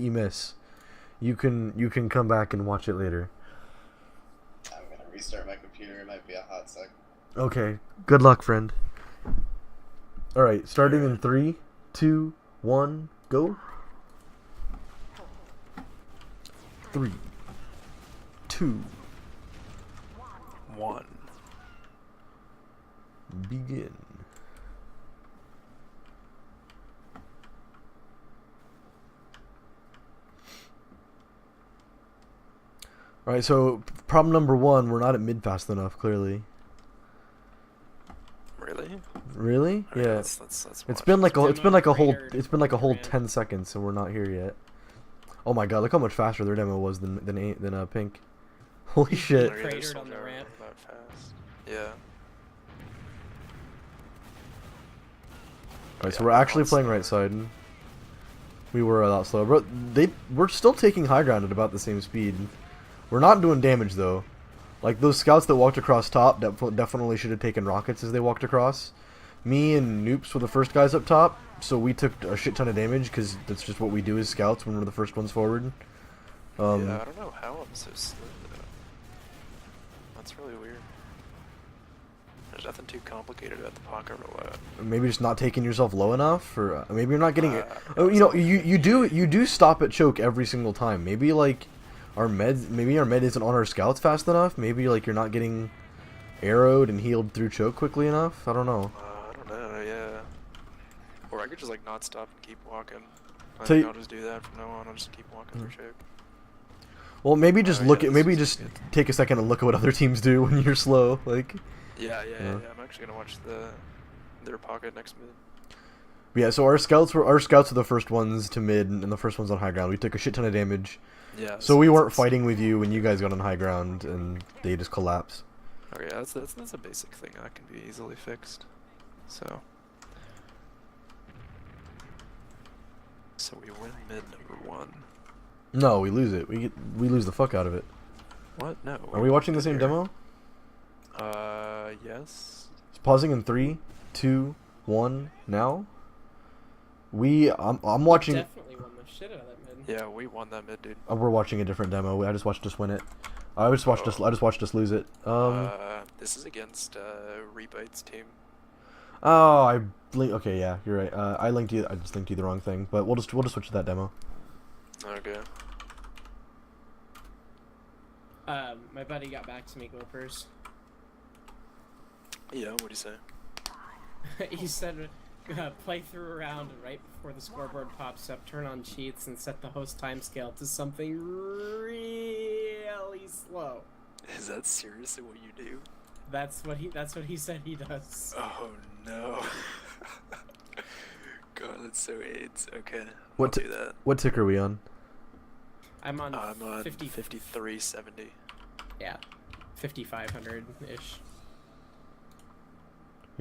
you miss, you can come back and watch it later. I'm gonna restart my computer. It might be a hot sec. Okay. Good luck, friend. All right. Starting in 3, 2, 1, go. 3, 2, 1. begin. All right, so problem number 1, we're not at mid fast enough, clearly. Really? Really? All right, Yeah. let's It's watch been this. like a whole 10 seconds, and we're not here yet. Oh my god, look how much faster their demo was than Pink. Holy shit. Okay, Cratered this on the one's ramp. not that fast. Yeah. Alright, so we're actually playing right side. We were a lot slower. But we're still taking high ground at about the same speed. We're not doing damage, though. Like, those scouts that walked across top definitely should have taken rockets as they walked across. Me and Noops were the first guys up top, so we took a shit ton of damage, because that's just what we do as scouts when we're the first ones forward. Yeah, I don't know how I'm so slow, though. That's really weird. There's nothing too complicated about the pocket roulette. Maybe just not taking yourself low enough, or maybe you're not getting it. Oh, you know, you do stop at choke every single time. Maybe like maybe our med isn't on our scouts fast enough. Maybe like you're not getting arrowed and healed through choke quickly enough. I don't know. I don't know, yeah. Or I could just like not stop and keep walking. I So think I'll just do that from now on. I'll just keep walking through choke. Well, maybe just look yeah, at maybe this is just good. take a second and look at what other teams do when you're slow. Like, Yeah. Yeah. I'm actually gonna watch their pocket next mid. yeah. So our scouts were the first ones to mid and the first ones on high ground. We took a shit ton of damage. Yeah. So we weren't fighting with you when you guys got on high ground and they just collapsed. Okay, that's a basic thing that can be easily fixed. So we win mid number 1. No, we lose it. We lose the fuck out of it. What? No. Are we watching the same demo? Yes. It's pausing in 3, 2, 1. Now. I'm watching. Definitely won the shit out of that mid. Yeah, we won that mid, dude. We're watching a different demo. I just watched us win it. I just watched us lose it. This is against Rebite's team. Oh, okay, yeah, you're right. I just linked you the wrong thing. But we'll just switch to that demo. Okay. My buddy got back to me, Gophers. Yeah, what'd he say? He said, play through a round right before the scoreboard pops up, turn on cheats, and set the host timescale to something really slow. Is that seriously what you do? That's what he said he does. Oh no. God, that's so AIDS. Okay, What I'll do that. What tick are we on? I'm on 5370. Yeah, 5500-ish.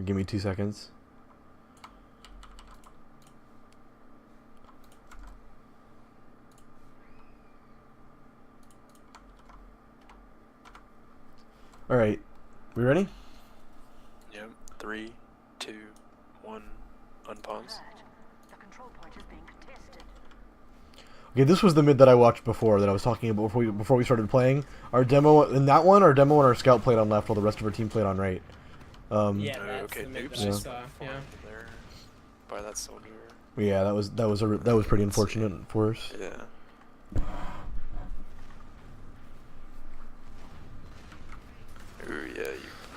Give me 2 seconds. All right, we ready? Yep. 3, 2, 1. Unpause. The control point is being contested. Okay, this was the mid that I watched before that I was talking about before we started playing. Our demo and our scout played on left while the rest of our team played on right. Yeah, that's Okay, the mid Noobs that I is saw. Yeah. there by that soldier. Yeah, that was pretty unfortunate for us. Yeah. Ooh, yeah.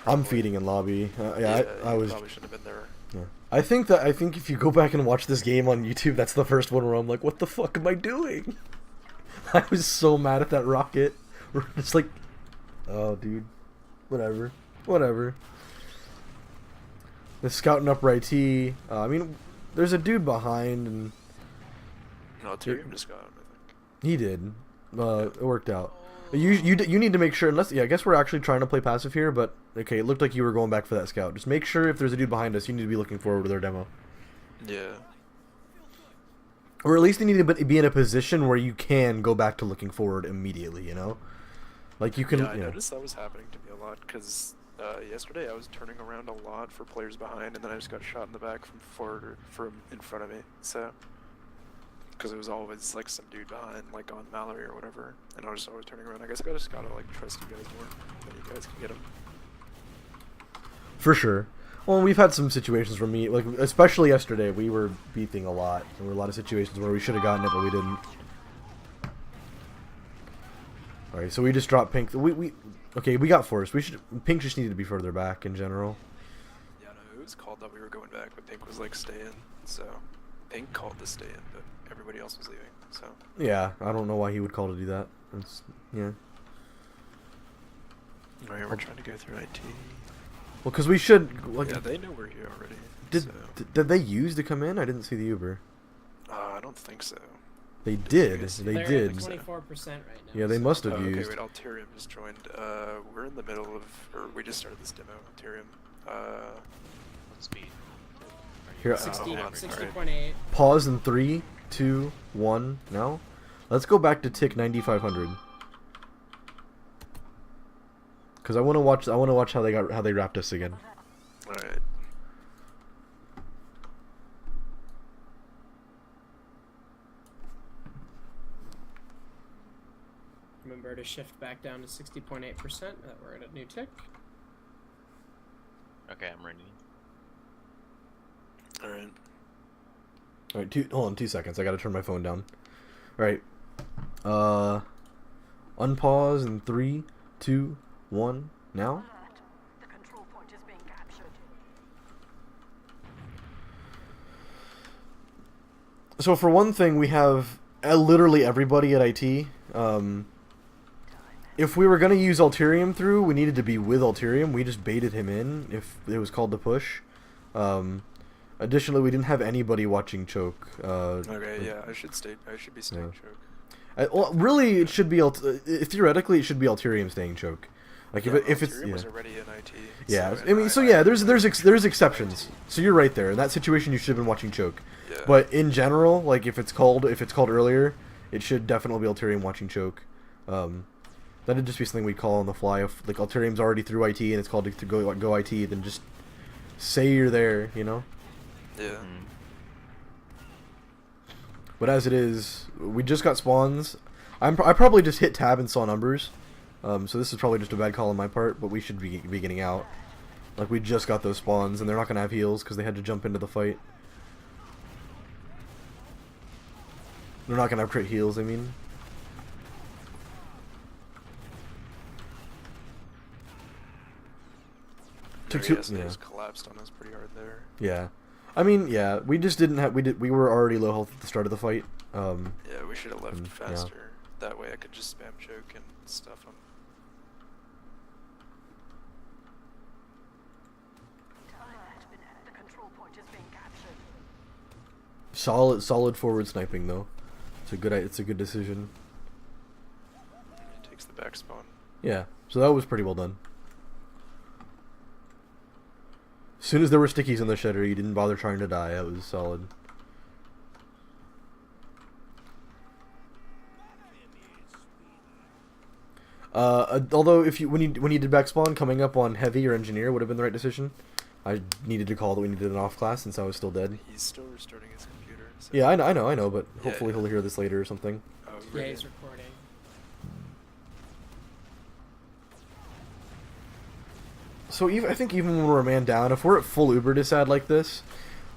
I'm feeding in lobby. I was. Probably shouldn't have been there. Yeah. I think if you go back and watch this game on YouTube, that's the first one where I'm like, what the fuck am I doing? I was so mad at that rocket. We're just like, oh, dude, whatever. The scouting up right T. I mean, there's a dude behind, and No, Tyrion just got him, I think. he did. It worked out. You need to make sure, unless, yeah, I guess we're actually trying to play passive here, but okay, it looked like you were going back for that scout. Just make sure if there's a dude behind us, you need to be looking forward to their demo. Yeah. Or at least you need to be in a position where you can go back to looking forward immediately, you know? Like you can... Yeah, I noticed that was happening to me a lot, because yesterday I was turning around a lot for players behind, and then I just got shot in the back from forward or from in front of me, so... Because it was always like some dude behind, like on Mallory or whatever, and I was always turning around. I guess I just gotta like trust you guys more, then you guys can get him. For sure. Well, we've had some situations where like especially yesterday, we were beefing a lot. There were a lot of situations where we should have gotten it, but we didn't. All right, so we just dropped Pink. Okay, we got forced. Pink just needed to be further back in general. Yeah, no, it was called that we were going back, but Pink was like stay in, so Pink called to stay in, but everybody else was leaving, so. Yeah, I don't know why he would call to do that. Yeah. Alright, we're trying to go through IT. Well, because we should. Like, Yeah, they know we're here already. Did they use to come in? I didn't see the Uber. I don't think so. They did. They're They They're did. at 24% right now. Yeah, they so- must have Okay, used. wait, Alterium just joined. We're in the middle of, or we just started this demo, Alterium. What speed? Here, 60, hold on, 60.8. pause in 3, 2, 1. Now, let's go back to tick 9500. Because I want to watch. I want to watch how they wrapped us again. Alright. Remember to shift back down to 60.8%. That we're at a new tick. Okay, I'm ready. Alright. All right, hold on 2 seconds. I got to turn my phone down. All right. Unpause in 3, 2, 1. Now. Alert. The control point is being captured. So for one thing, we have literally everybody at IT. If we were going to use Alterium through, we needed to be with Alterium. We just baited him in if it was called to push. Additionally, we didn't have anybody watching choke. Okay, yeah, I should be staying Yeah. choke. Well, really, it should be theoretically it should be Alterium staying choke. Like Yeah, if it's Alterium was already in IT. yeah. So, I mean, so yeah, there's exceptions. So you're right there. In that situation, you should have been watching choke. Yeah. But in general, like if it's called earlier, it should definitely be Alterium watching choke. That'd just be something we'd call on the fly. If like Alterium's already through IT and it's called to go IT, then just say you're there, you know. Yeah. But as it is, we just got spawns. I probably just hit tab and saw numbers. So this is probably just a bad call on my part, but we should be getting out. Like we just got those spawns, and they're not gonna have heals because they had to jump into the fight. They're not gonna have crit heals. I mean. They just collapsed on us pretty hard there. Yeah. I mean, yeah, we just didn't have we were already low health at the start of the fight. Yeah, we should have left yeah. faster. That way I could just spam choke and stuff them. Alert. The control point is being captured. Solid forward sniping though. It's a good decision. He takes the back spawn. Yeah. So that was pretty well done. As soon as there were stickies on the shedder, you didn't bother trying to die. That was solid. Although when you did back spawn, coming up on heavy or engineer would have been the right decision. I needed to call that we needed an off class since I was still dead. He's still restarting his computer. So. Yeah, I know, but Yeah, hopefully yeah. he'll hear this later or something. Oh, Yeah, right. he's recording. So I think even when we're a man down, if we're at full Uber disad like this,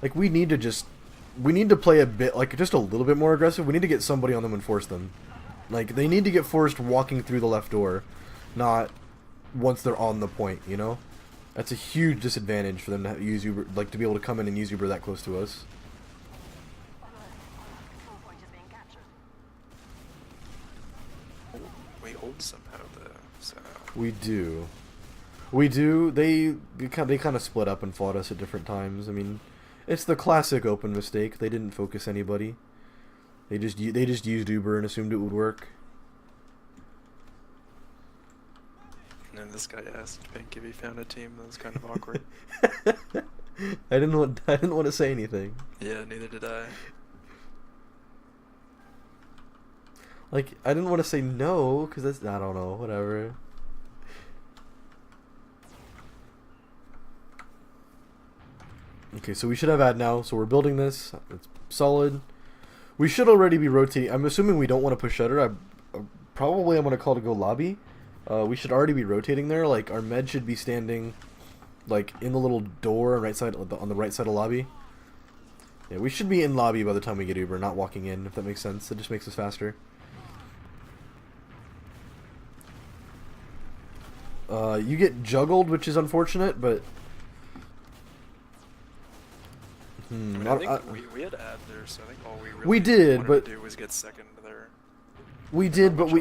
like we need to play a bit, like just a little bit more aggressive. We need to get somebody on them and force them. Like they need to get forced walking through the left door, not once they're on the point. You know, that's a huge disadvantage for them to use Uber, like to be able to come in and use Uber that close to us. Control point is being captured. We hold somehow though, so. We do. We do. They kind of split up and fought us at different times. I mean, it's the classic open mistake. They didn't focus anybody. They just used Uber and assumed it would work. And then this guy asked Pink if he found a team. That was kind of awkward. I didn't want to say anything. Yeah, neither did I. Like I didn't want to say no because that's I don't know whatever. Okay, so we should have ad now. So we're building this. It's solid. We should already be rotating. I'm assuming we don't want to push shutter. Probably I'm going to call to go lobby. We should already be rotating there. Like, our med should be standing, like, in the little door on the right side of lobby. Yeah, we should be in lobby by the time we get Uber, not walking in, if that makes sense. It just makes us faster. You get juggled, which is unfortunate, but... I mean, I think we had ad there, so I think all we really wanted to do was get second there. We did, but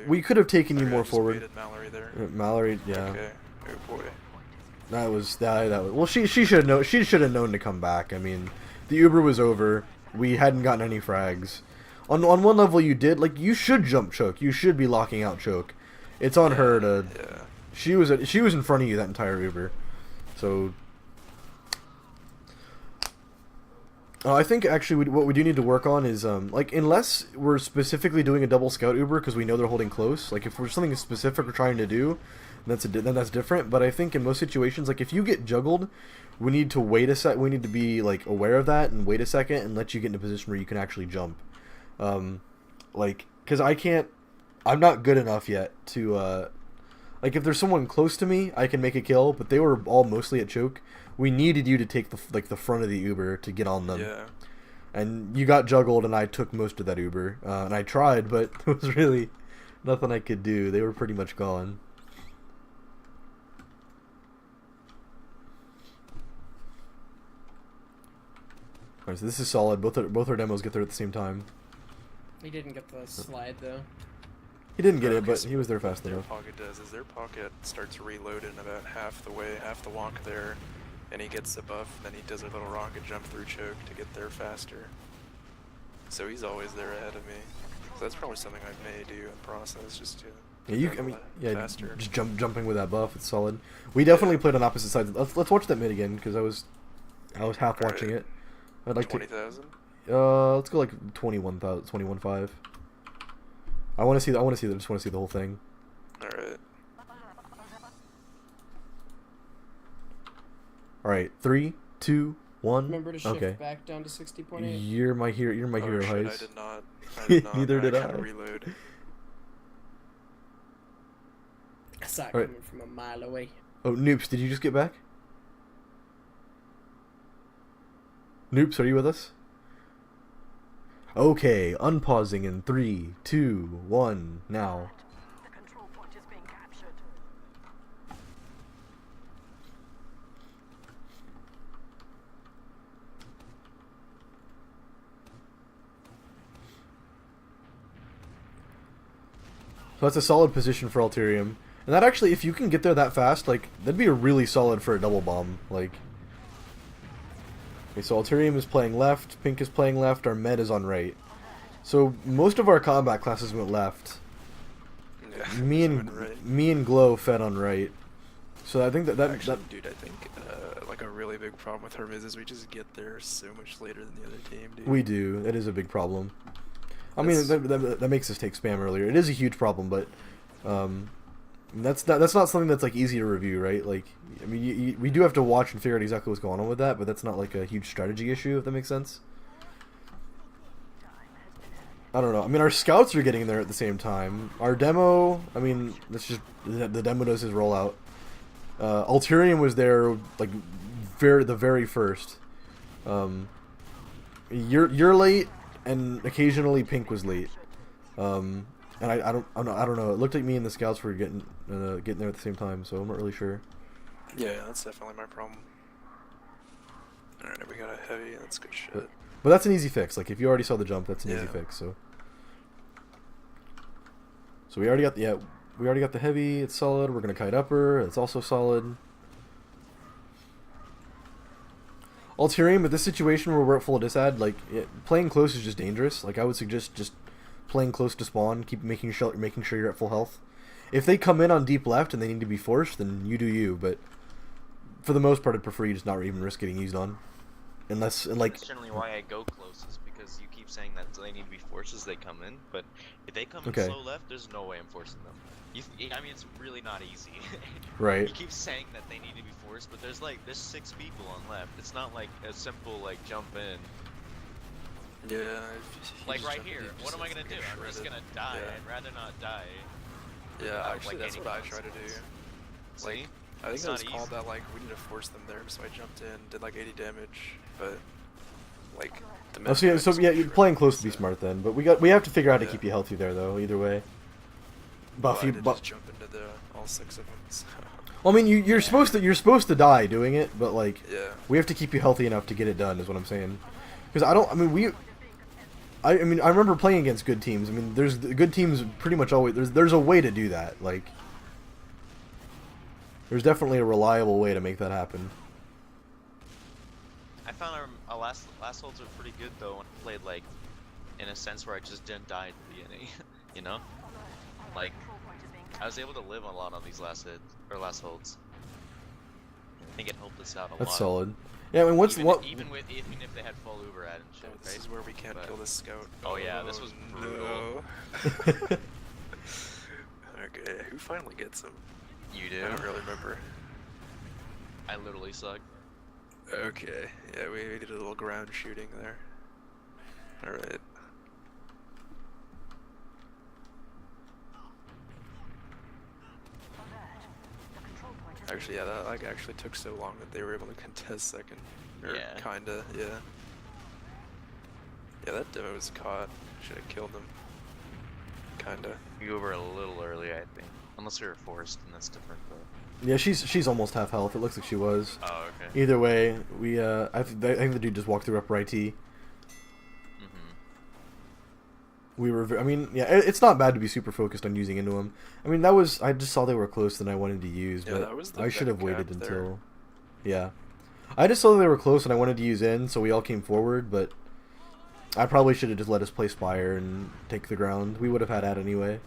we could have taken you Okay, more I just forward. baited Mallory there. Mallory, yeah. Okay. Oh boy. That was. Well, she should know. She should have known to come back. I mean, the Uber was over. We hadn't gotten any frags. On one level, you did. Like, you should jump choke. You should be locking out choke. It's on her to. Yeah. She was in front of you that entire Uber, so. I think actually what we do need to work on is like, unless we're specifically doing a double scout Uber because we know they're holding close. Like, if we're something specific we're trying to do, then that's different. But I think in most situations, like, if you get juggled, we need to wait a sec. We need to be, like, aware of that and wait a second and let you get in a position where you can actually jump. Like, because I'm not good enough yet to like, if there's someone close to me, I can make a kill, but they were all mostly at choke. We needed you to take the front of the Uber to get on them. Yeah. And you got juggled, and I took most of that Uber. And I tried, but there was really nothing I could do. They were pretty much gone. Alright, so this is solid. Both our demos get there at the same time. He didn't get the slide though. He didn't get it, but he was there fast Their enough. pocket does is their pocket starts reloading about half the way, half the walk there, and he gets the buff, then he does a little rocket jump through choke to get there faster. So he's always there ahead of me. So that's probably something I may do in process, just to faster. Just jumping with that buff, it's solid. We definitely played on opposite sides. Let's watch that mid again, because I was half watching it. I'd like 20,000? Let's go like 21,500. I want to see. I just want to see the whole thing. All right. All right. 3, 2, 1. Remember to shift back down to 60.8. You're my hero. You're my hero, Shit, Heist. I did not. I did not. Neither did had I. to reload. I saw it Alright. coming from a mile away. Oh, Noops, did you just get back? Noops, are you with us? Okay, unpausing in 3, 2, 1, now. The control point is being captured. So that's a solid position for Alterium. And that actually, if you can get there that fast, like, that'd be a really solid for a double bomb. Like, okay, so Alterium is playing left, Pink is playing left, our med is on right. So most of our combat classes went left. Yeah, Me and Glow fed on right. So I think that Actually, dude, I think like a really big problem with Hermes is we just get there so much later than the other team, dude. we do. That is a big problem. I mean, that makes us take spam earlier. It is a huge problem, but that's not something that's like easy to review, right? Like, I mean, we do have to watch and figure out exactly what's going on with that, but that's not like a huge strategy issue, if that makes sense. I don't know. I mean, our scouts are getting there at the same time. Our demo, I mean, that's just the demo does his rollout. Alterium was there like the very first. You're late, and occasionally Pink was late. And I don't know. It looked like me and the scouts were getting there at the same time, so I'm not really sure. Yeah, that's definitely my problem. Alright, we got a heavy. That's good shit. But that's an easy fix. Like, if you already saw the jump, that's an easy fix. So we already got the heavy. It's solid. We're gonna kite upper. It's also solid. Alterium, with this situation where we're at full disad, like, playing close is just dangerous. Like, I would suggest just playing close to spawn. Keep making sure you're at full health. If they come in on deep left and they need to be forced, then you do you. But for the most part, I'd prefer you just not even risk getting used on. Unless, and like... That's generally why I go close, is because you keep saying that they need to be forced as they come in, but if they come in slow left, there's no way I'm forcing them. I mean, it's really not easy. Right. You keep saying that they need to be forced, but there's 6 people on left. It's not like a simple, like, jump in. Yeah. Like right here, what am I gonna do? I'm just gonna die. Yeah. I'd rather not die. Yeah, actually, like, that's any what I try to do. consequences. Like, See? I think It's it was not called easy. that, like, we need to force them there, so I jumped in, did like 80 damage, but, like, the Oh, so yeah, mid-guy just you're shredded playing me, close to be so- smart then. But we have to figure out how to Yeah. keep you healthy there though. Either way. Well, Buff I you, did bu- just jump into all 6 of them, so... Well, I mean, you're supposed to die doing it, but like Yeah. we have to keep you healthy enough to get it done. Is what I'm saying. Because I mean, I remember playing against good teams. I mean, there's good teams pretty much always. There's a way to do that. Like, there's definitely a reliable way to make that happen. I found our last holds were pretty good though when I played like in a sense where I just didn't die at the beginning. You know? Like I was able to live a lot on these last holds. I think it helped us out a lot. That's solid. Yeah, I mean, even if they had full Uber ad and shit, Oh, this right? is where we can't But- kill this scout. Oh, yeah, this was brutal. No. Okay, who finally gets him? You I do? don't really remember. I literally suck. Okay, yeah, we did a little ground shooting there. Alright. Actually, yeah, that like actually took so long that they were able to contest second. Or Yeah. kinda, yeah. Yeah, that demo was caught. Should have killed him. Kinda. You were a little early, I think. Unless you were forced, and that's different, but... Yeah, she's almost half health. It looks like she was. Oh, okay. Either way, I think the dude just walked through upright T. We were, I mean, yeah, it's not bad to be super focused on using into them. I mean, I just saw they were close and I wanted to use, Yeah, but that was the I should have vet waited cap until, there. yeah. I just saw they were close and I wanted to use in, so we all came forward, but I probably should have just let us play Spire and take the ground. We would have had that anyway.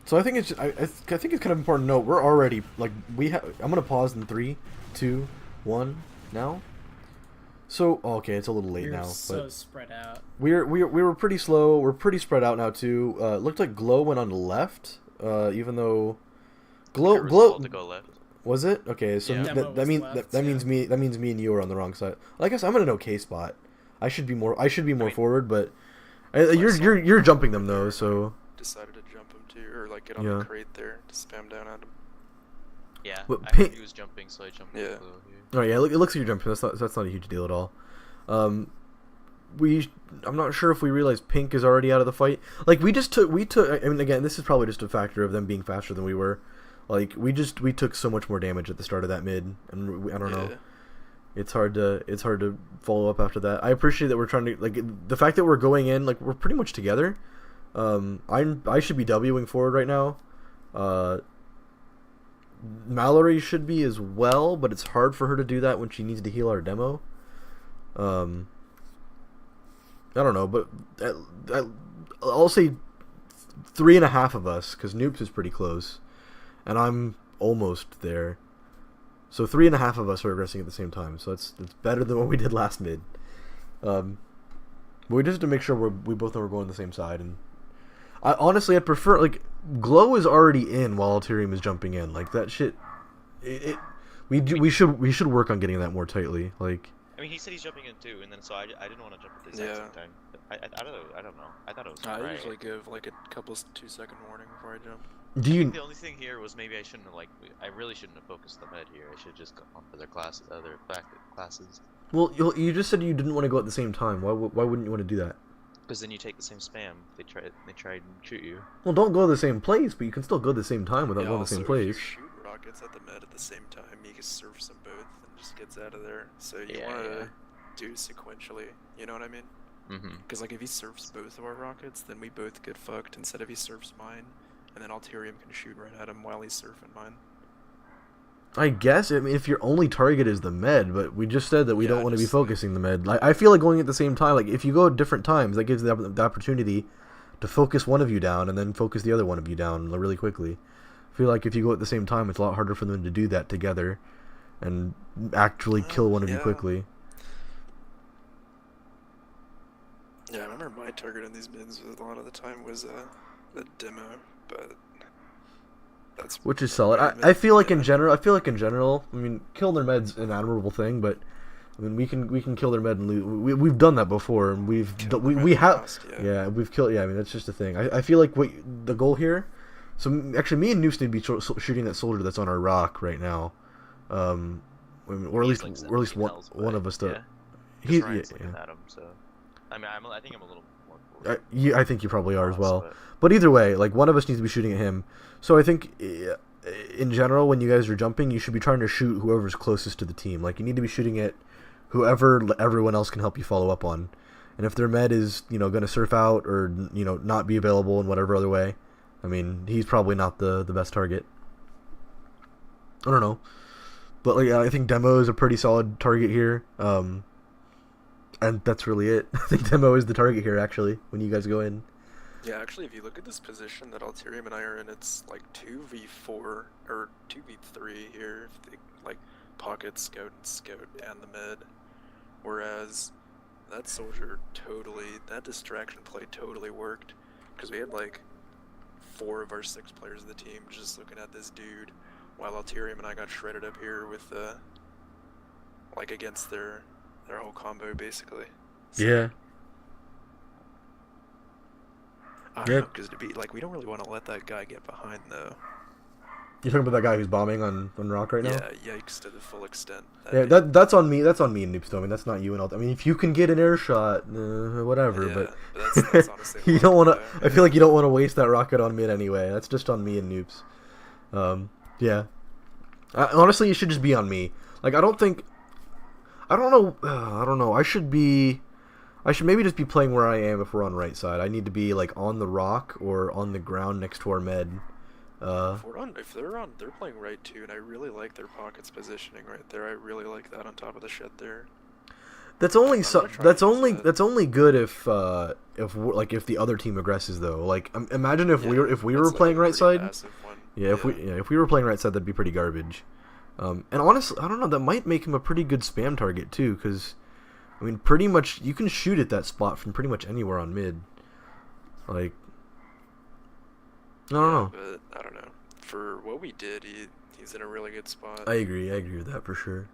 So I think I think it's kind of important to note we're already like I'm gonna pause in 3, 2, 1 now. So okay, it's a little late We're now, so but spread out. we were pretty slow. We're pretty spread out now too. It looked like Glow went on the left, even though Glow to go left. was it? Okay, so Yeah. that Demo was means left, that yeah. means me and you are on the wrong side. Well, I guess I'm in an okay spot. I should be more mean, forward, but you're jumping them though, so Decided to jump him too, or like get on Yeah. the crate there to spam down at him. Yeah, But I pink- heard he was jumping, so I jumped Yeah. with Blue here. oh yeah, it looks like you're jumping. That's not a huge deal at all. I'm not sure if we realized Pink is already out of the fight. Like we took. I mean, again, this is probably just a factor of them being faster than we were. Like we took so much more damage at the start of that mid, and I don't know. Yeah. It's hard to follow up after that. I appreciate that we're trying to like the fact that we're going in like we're pretty much together. I should be Wing forward right now. Mallory should be as well, but it's hard for her to do that when she needs to heal our demo. I don't know, but I'll say 3.5 of us, because Noops is pretty close, and I'm almost there. So 3.5 of us are aggressing at the same time, so it's better than what we did last mid. But we just have to make sure we both know we're going the same side, and I'd prefer like Glow is already in while Alterium is jumping in, like that shit. We should work on getting that more tightly, like. I mean, he said he's jumping in too, and then so I didn't want to jump at the exact same time. But I don't know. I thought it was I right. usually give like a couple 2-second warning before I jump. Do you? The only thing here was maybe I shouldn't have I really shouldn't have focused the med here. I should have just gone for their other classes. Well, you just said you didn't want to go at the same time. Why wouldn't you want to do that? Because then you take the same spam. They try and shoot you. Well, don't go to the same place, but you can still go to the same time without going to the same If place. you shoot rockets at the med at the same time, you can surf them both and just gets out of there. So you want to do sequentially. You know what I mean? Mm-hmm. Because like if he surfs both of our rockets, then we both get fucked. Instead of he surfs mine, and then Alterium can shoot right at him while he's surfing mine. I guess, I mean, if your only target is the med, but we just said that we Yeah, don't want to be just- focusing the med. Like, I feel like going at the same time, like, if you go at different times, that gives the opportunity to focus one of you down and then focus the other one of you down really quickly. I feel like if you go at the same time, it's a lot harder for them to do that together and actually kill one of you Yeah. quickly. Yeah, I remember my target in these mids a lot of the time was the demo, but that's Which is solid. pretty I feel like yeah. in general, I mean, killing their med's an admirable thing, but I mean, we can kill their med and lose. We've done that before, and Kill we them we right have last, yeah, we've killed. Yeah, I mean, that's just a thing. I feel like what the goal here. So actually, me and Noose need to be shooting that soldier that's on our rock right now, I mean, or at He's least like or at least 17 hells one away, of us. To, yeah. he, Ryan's yeah, looking at him, so I mean, I think I'm a little more forward. I think you probably are as well. But But either way, like one of us needs to be shooting at him. So I think, in general, when you guys are jumping, you should be trying to shoot whoever's closest to the team. Like you need to be shooting at whoever everyone else can help you follow up on. And if their med is going to surf out or not be available in whatever other way, I mean he's probably not the best target. I don't know, but like I think Demo is a pretty solid target here. And that's really it. I think Demo is the target here actually when you guys go in. Yeah, actually, if you look at this position that Alterium and I are in, it's like 2v4 or 2v3 here. If they, like pocket, scout, and the mid. Whereas that soldier that distraction play totally worked because we had like 4 of our 6 players of the team just looking at this dude, while Alterium and I got shredded up here with like against their whole combo basically. So, Yeah. I don't know, because to be like, we don't really want to let that guy get behind though. You're talking about that guy who's bombing on rock right now? Yeah, yikes to the full extent. Yeah, that's on me. That's on me and Noobs. I mean, that's not you and all. I mean, if you can get an air shot, whatever. Yeah, but that's honestly you don't want to. luck, I feel like you don't want to waste that rocket on mid anyway. That's just on me and Noobs. Yeah. Honestly, it should just be on me. Like, I don't think. I don't know. I should maybe just be playing where I am if we're on right side. I need to be like on the rock or on the ground next to our med. If they're playing right too, and I really like their pockets positioning right there. I really like that on top of the shed there. That's only that's only good if the other team aggresses though. Like imagine if we were playing right side. Yeah, if we were playing right side, that'd be pretty garbage. And honestly, I don't know. That might make him a pretty good spam target too, because I mean, pretty much you can shoot at that spot from pretty much anywhere on mid. Like, I don't know. But I don't know. For what we did, he's in a really good spot. I agree with that for sure.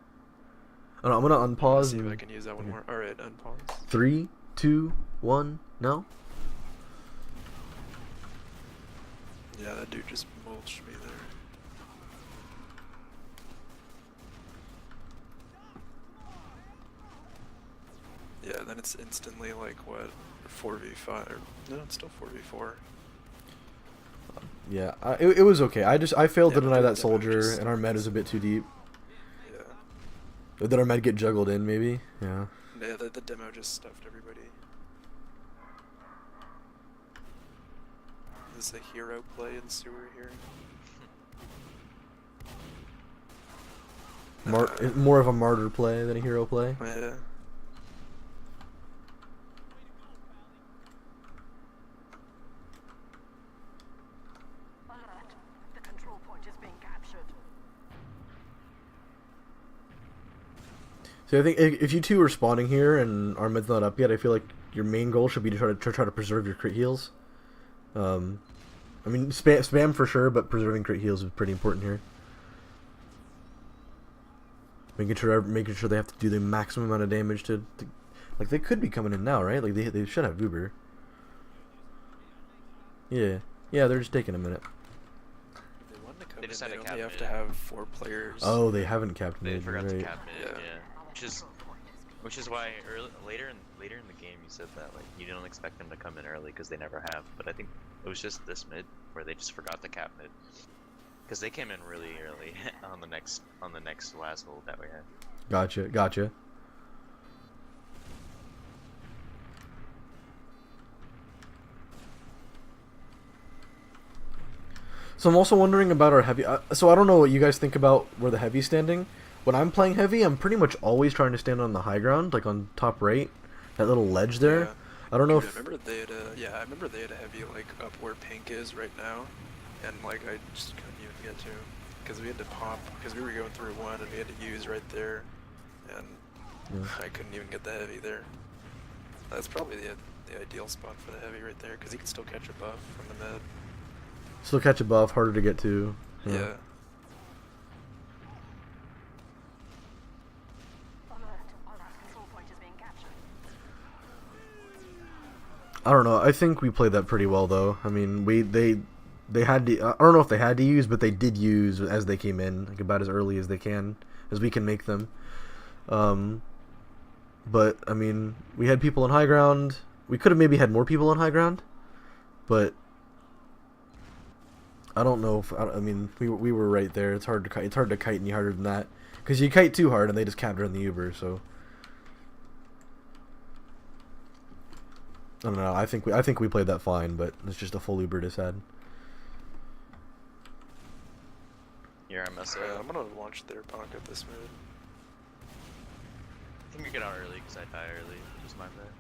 I don't know, I'm gonna unpause. See if I can use that one more. All right, unpause. 3, 2, 1, now. Yeah, that dude just mulched me there. Yeah, then it's instantly like what, 4v5? No, it's still 4v4. Yeah, it was okay. I failed to Yeah, deny but that the soldier, just- and our med is a bit too deep. Yeah. Or did our med get juggled in, maybe? Yeah. Yeah, the demo just stuffed everybody. Is this a hero play in sewer here? More of a martyr play than a hero play. Yeah. Alert. The control point is being captured. So I think if you two are spawning here and our med's not up yet, I feel like your main goal should be to try to preserve your crit heals. I mean, spam for sure, but preserving crit heals is pretty important here. Making sure they have to do the maximum amount of damage to like they could be coming in now, right? Like they should have Uber. Yeah, they're just taking a minute. If they want to come They just in, had they to only cap have to it. have 4 players. Oh, they haven't capped They mid, forgot right? to cap it, Yeah. yeah. Which is why later in the game you said that like you don't expect them to come in early because they never have. But I think it was just this mid where they just forgot to cap mid because they came in really early on the next last hold that we had. Gotcha. So I'm also wondering about our heavy. So I don't know what you guys think about where the heavy's standing. When I'm playing heavy, I'm pretty much always trying to stand on the high ground, like on top right, that little ledge there. Yeah. I don't know Dude, if I remember they had a heavy like up where pink is right now, and like I just couldn't even get to him. Because we had to pop, because we were going through one and we had to use right there. And I couldn't even get the heavy there. That's probably the ideal spot for the heavy right there, because he can still catch a buff from the mid. Still catch a buff, harder to get to. Yeah. Alert. Our last control point is being captured. I don't know. I think we played that pretty well, though. I mean, they had to. I don't know if they had to use, but they did use as they came in, like about as early as we can make them. But I mean, we had people on high ground. We could have maybe had more people on high ground, but I don't know if I mean we were right there. It's hard to kite. It's hard to kite any harder than that because you kite too hard and they just capture in the Uber. So I don't know. I think we played that fine, but it's just a full Uber just had. Here, I mess I'm up. gonna launch their pocket this mid. I think we get out early because I die early, which is my bad.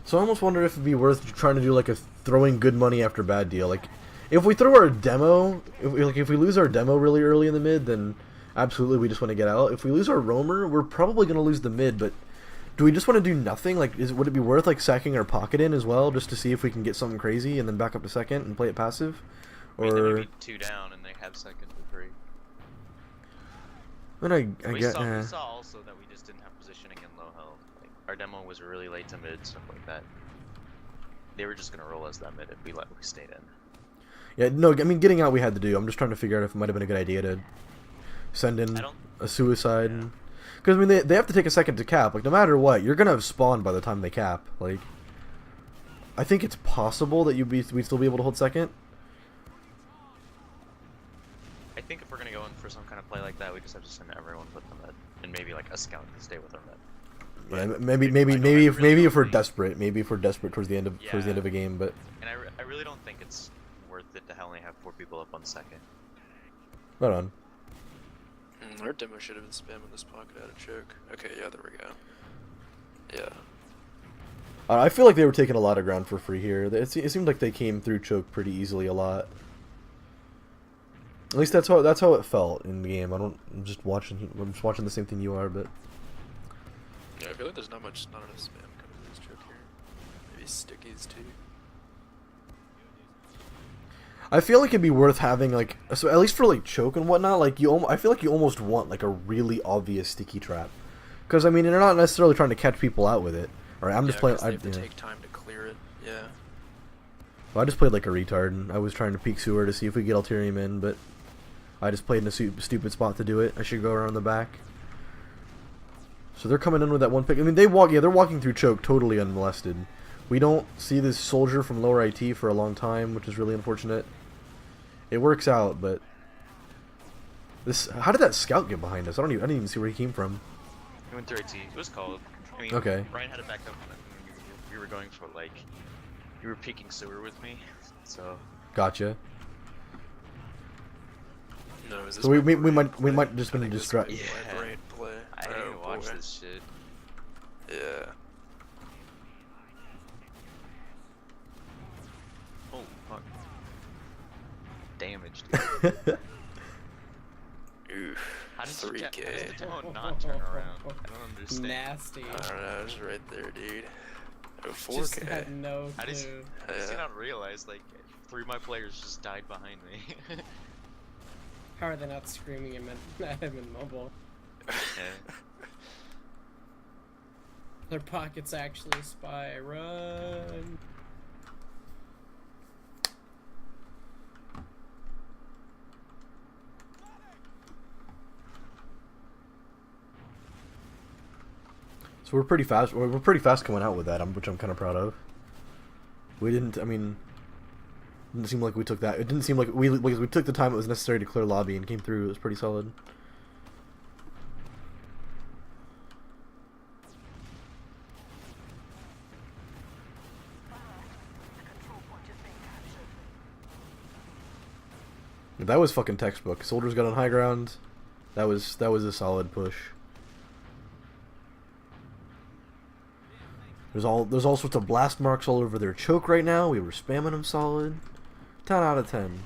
So I almost wonder if it'd be worth trying to do like a throwing good money after bad deal. Like, if we throw our demo, if we lose our demo really early in the mid, then absolutely we just want to get out. If we lose our roamer, we're probably gonna lose the mid. But do we just want to do nothing? Like, would it be worth like sacking our pocket in as well, just to see if we can get something crazy and then back up to second and play it passive? I mean, they would Or be 2 down and they have second for free. then I We get. saw also that we just didn't have positioning in low health. Like, our demo was really late to mid, stuff like that. They were just gonna roll us that mid if we stayed in. Yeah, no, I mean getting out we had to do. I'm just trying to figure out if it might have been a good idea to send in a suicide. Because I mean they have to take a second to cap. Like no matter what, you're gonna have spawned by the time they cap. Like I think it's possible that we'd still be able to hold second. I think if we're gonna go in for some kind of play like that, we just have to send everyone with the mid, and maybe like a scout to stay with our mid. Yeah, maybe if we're desperate, towards the end of a game, but And I really don't think it's worth it to only have 4 people up on second. right on. Our demo should have been spamming this pocket out of choke. Okay, yeah, there we go. Yeah. I feel like they were taking a lot of ground for free here. It seemed like they came through choke pretty easily a lot. At least that's how it felt in the game. I'm just watching the same thing you are, but Yeah, I feel like there's not enough spam coming to this choke here. Maybe stickies too. I feel like it'd be worth having like so at least for like choke and whatnot. Like I feel like you almost want like a really obvious sticky trap, because I mean you're not necessarily trying to catch people out with it. Or I'm just playing. They have to take time to clear it. Yeah. Well, I just played like a retard, and I was trying to peek sewer to see if we could get Ulterium in, but I just played in a stupid spot to do it. I should go around the back. So they're coming in with that one pick. I mean, they're walking through choke totally unmolested. We don't see this soldier from lower IT for a long time, which is really unfortunate. It works out, but how did that scout get behind us? I didn't even see where he came from. We went through IT. It was called. I mean, Okay. Ryan had it back up on it. We were going for like, you were peeking sewer with me, so. Gotcha. No, is this So we might just been distracted. Yeah. My brain play. I need to watch this shit. Yeah. Oh fuck. Damage, dude. Oof. How does 3K. the demo not turn around? I don't understand. Nasty. I don't know, it's right there, dude. Oh, 4K. Just had no I just clue. did not realize like 3 of my players just died behind me. How are they not screaming at him in mobile? Yeah. Their pocket's actually a spy. Run! So we're pretty fast. We're pretty fast coming out with that, which I'm kind of proud of. We didn't. I mean, it didn't seem like we took that. It didn't seem like we took the time it was necessary to clear lobby and came through. It was pretty solid. That was fucking textbook. Soldiers got on high ground. That was a solid push. There's all sorts of blast marks all over their choke right now. We were spamming them solid. 10 out of 10.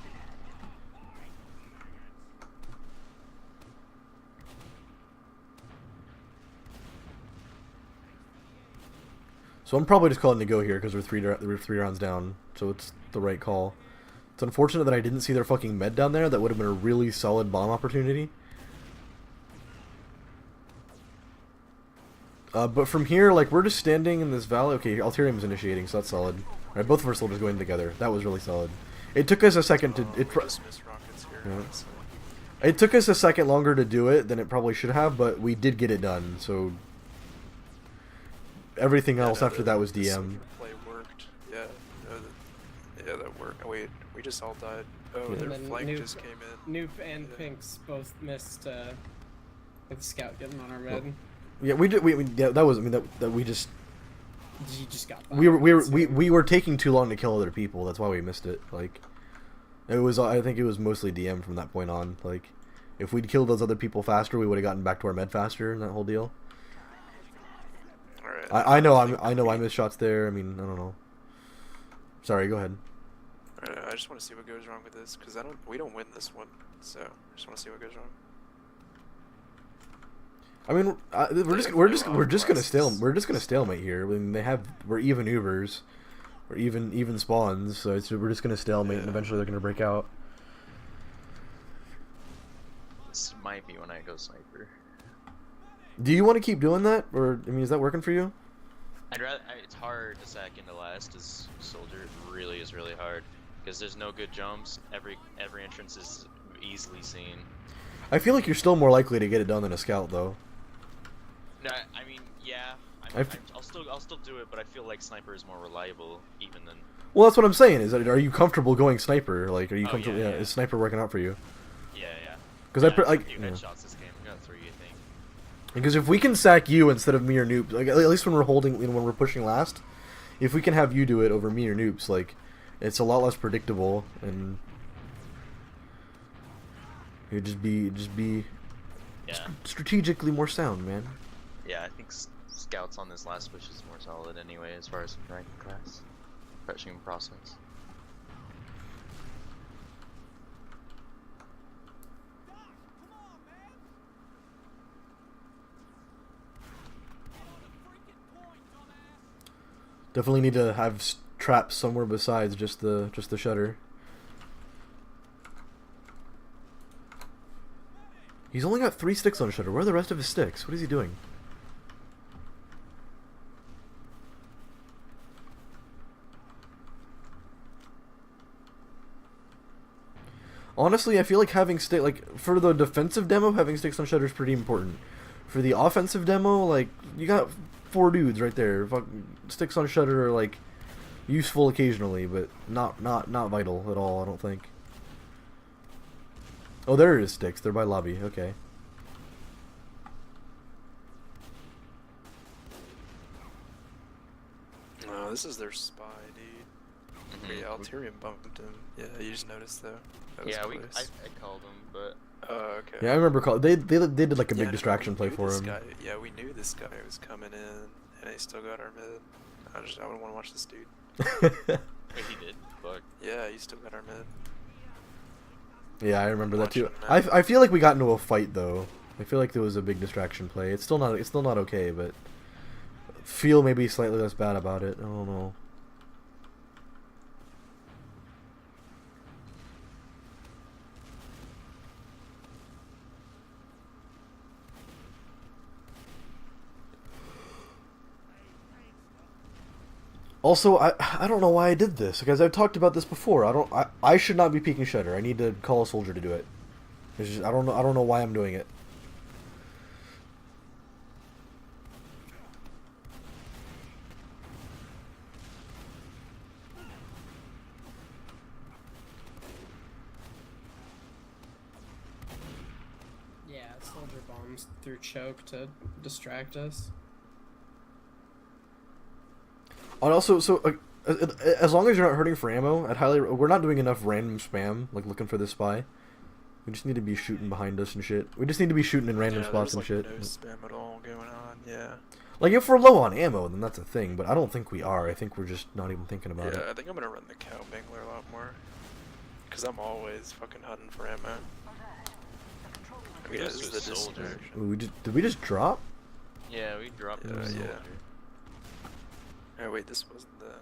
So I'm probably just calling to go here because we're three rounds down, so it's the right call. It's unfortunate that I didn't see their fucking med down there. That would have been a really solid bomb opportunity. But from here, like, we're just standing in this valley. Okay, Alterium's initiating, so that's solid. Alright, both of our soldiers going together. That was really solid. It took us a second to... Just missed rockets here. Yeah. So. It took us a second longer to do it than it probably should have, but we did get it done, so... Everything else no, after that was the DM. soldier play worked. Yeah, yeah, that worked. Oh, wait, we just all died. Oh, Yeah. their And then flank Noop- just came in. Noop and Pinks both missed with the scout getting on our med. Yeah, we did. Yeah, that was. I mean, that we just. You just got We were taking too long to kill other people. That's why we missed it. Like, it was. I think it was mostly DM from that point on. Like, if we'd killed those other people faster, we would have gotten back to our med faster and that whole deal. Alright. I know. I missed shots there. I mean, I don't know. Sorry. Go ahead. Alright, I just want to see what goes wrong with this because we don't win this one. So I just want to see what goes wrong. I mean, we're just gonna stalemate here. I mean, we're even Ubers, we're even spawns, so we're just gonna stalemate, and eventually they're gonna break out. This might be when I go sniper. Do you want to keep doing that, or I mean, is that working for you? It's hard to sack into last as soldier. It really is really hard because there's no good jumps. Every entrance is easily seen. I feel like you're still more likely to get it done than a scout, though. No, I mean, yeah. I'll still do it, but I feel like sniper is more reliable even than. Well, that's what I'm saying. Is that are you comfortable going sniper? Like, are you comfortable? Yeah, Yeah, yeah. is sniper working out for you? Yeah. Because I like, a few headshots this game. I got 3, I think. because if we can sack you instead of me or Noops, like at least when we're holding, when we're pushing last, if we can have you do it over me or Noops, like, it's a lot less predictable and it'd just be Yeah. strategically more sound, man. Yeah, I think scouts on this last push is more solid anyway as far as rank class, fetching process. Definitely need to have traps somewhere besides just the shutter. He's only got 3 sticks on shutter. Where are the rest of his sticks? What is he doing? Honestly, I feel like having for the defensive demo, having sticks on shutter is pretty important. For the offensive demo, like, you got 4 dudes right there. Sticks on shutter are like useful occasionally, but not vital at all, I don't think. Oh, there it is, sticks. They're by lobby. Okay. No, this is their spy, dude. Yeah, Alterium bumped him. Yeah, you just noticed though. That was Yeah, close. I called him, but Oh, okay. Yeah, I remember they did like a big no, distraction we play knew for this him. guy- yeah, we knew this guy was coming in, and he still got our mid. I don't want to watch this dude. wait, he did. Fuck. Yeah, he still got our mid. Yeah, I remember that too. Watching I feel like we got into a fight though. I feel like there was a big distraction play. It's still not okay, but feel maybe slightly less bad about it. I don't know. Also, I don't know why I did this, because I've talked about this before. I should not be peeking shutter. I need to call a soldier to do it. It's just, I don't know why I'm doing it. Yeah, soldier bombs through choke to distract us. And also, as long as you're not hurting for ammo, we're not doing enough random spam, like looking for this spy. We just need to be shooting behind us and shit. We just need to be shooting in random spots and like shit. No spam at all going on. Yeah. Like, if we're low on ammo, then that's a thing, but I don't think we are. I think we're just not even thinking about Yeah, it. I think I'm gonna run the cow bangler a lot more. Cause I'm always fucking hunting for ammo. I mean, Goes this is to a the soldier. distraction. Ooh, did we just drop? Yeah, we dropped Yeah, the soldier. Oh wait, this wasn't the.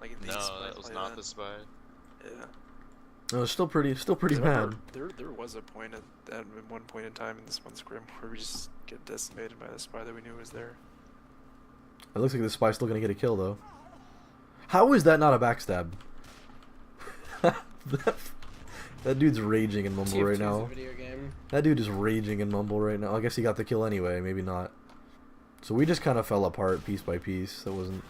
Like these No, spy that was play not then. the spy. Yeah. No, it's still pretty 'Cause I bad. remember there was a point at one point in time in this one scrim where we just get decimated by the spy that we knew was there. It looks like the spy's still gonna get a kill though. How is that not a backstab? that dude's raging in Mumble right TF2 is a now. video game. That dude is raging in Mumble right now. I guess he got the kill anyway, maybe not. So we just kind of fell apart piece by piece. That wasn't.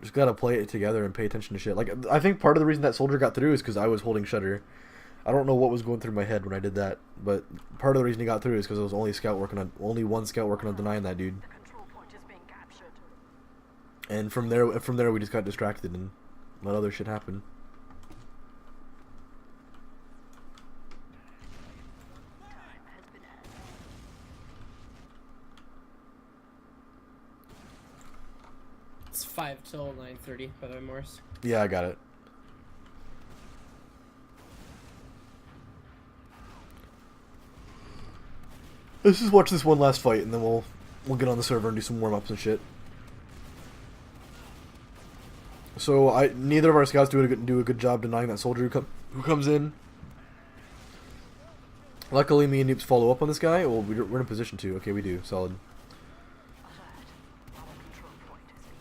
Just gotta play it together and pay attention to shit. Like, I think part of the reason that soldier got through is because I was holding shutter. I don't know what was going through my head when I did that, but part of the reason he got through is because there was only one scout working on denying that dude. The control point is being captured. And from there we just got distracted and let other shit happen. It's 5 till 9:30, by the way, Morris. Yeah, I got it. Let's just watch this one last fight, and then we'll get on the server and do some warm ups and shit. So neither of our scouts do a good job denying that soldier who comes in. Luckily, me and Noobs follow up on this guy. Well, we're in a position to. Okay, we do. Solid.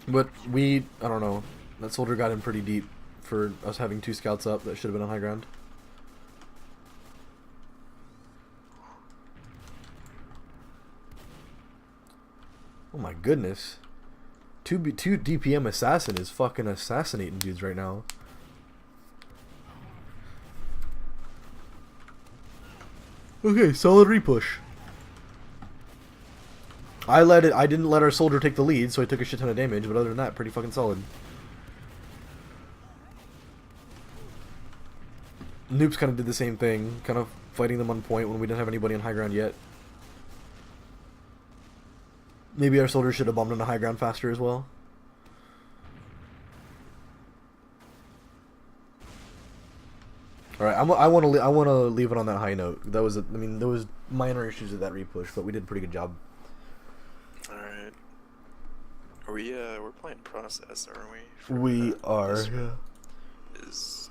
But I don't know. That soldier got in pretty deep for us having 2 scouts up that should have been on high ground. Oh my goodness. 2 DPM assassin is fucking assassinating dudes right now. Okay, solid repush. I didn't let our soldier take the lead, so I took a shit ton of damage, but other than that, pretty fucking solid. Noobs kind of did the same thing, kind of fighting them on point when we didn't have anybody on high ground yet. Maybe our soldiers should have bombed on the high ground faster as well. All right, I want to leave it on that high note. That was there was minor issues with that repush, but we did a pretty good job. All right. We're playing process, aren't we? We are. This Yeah. is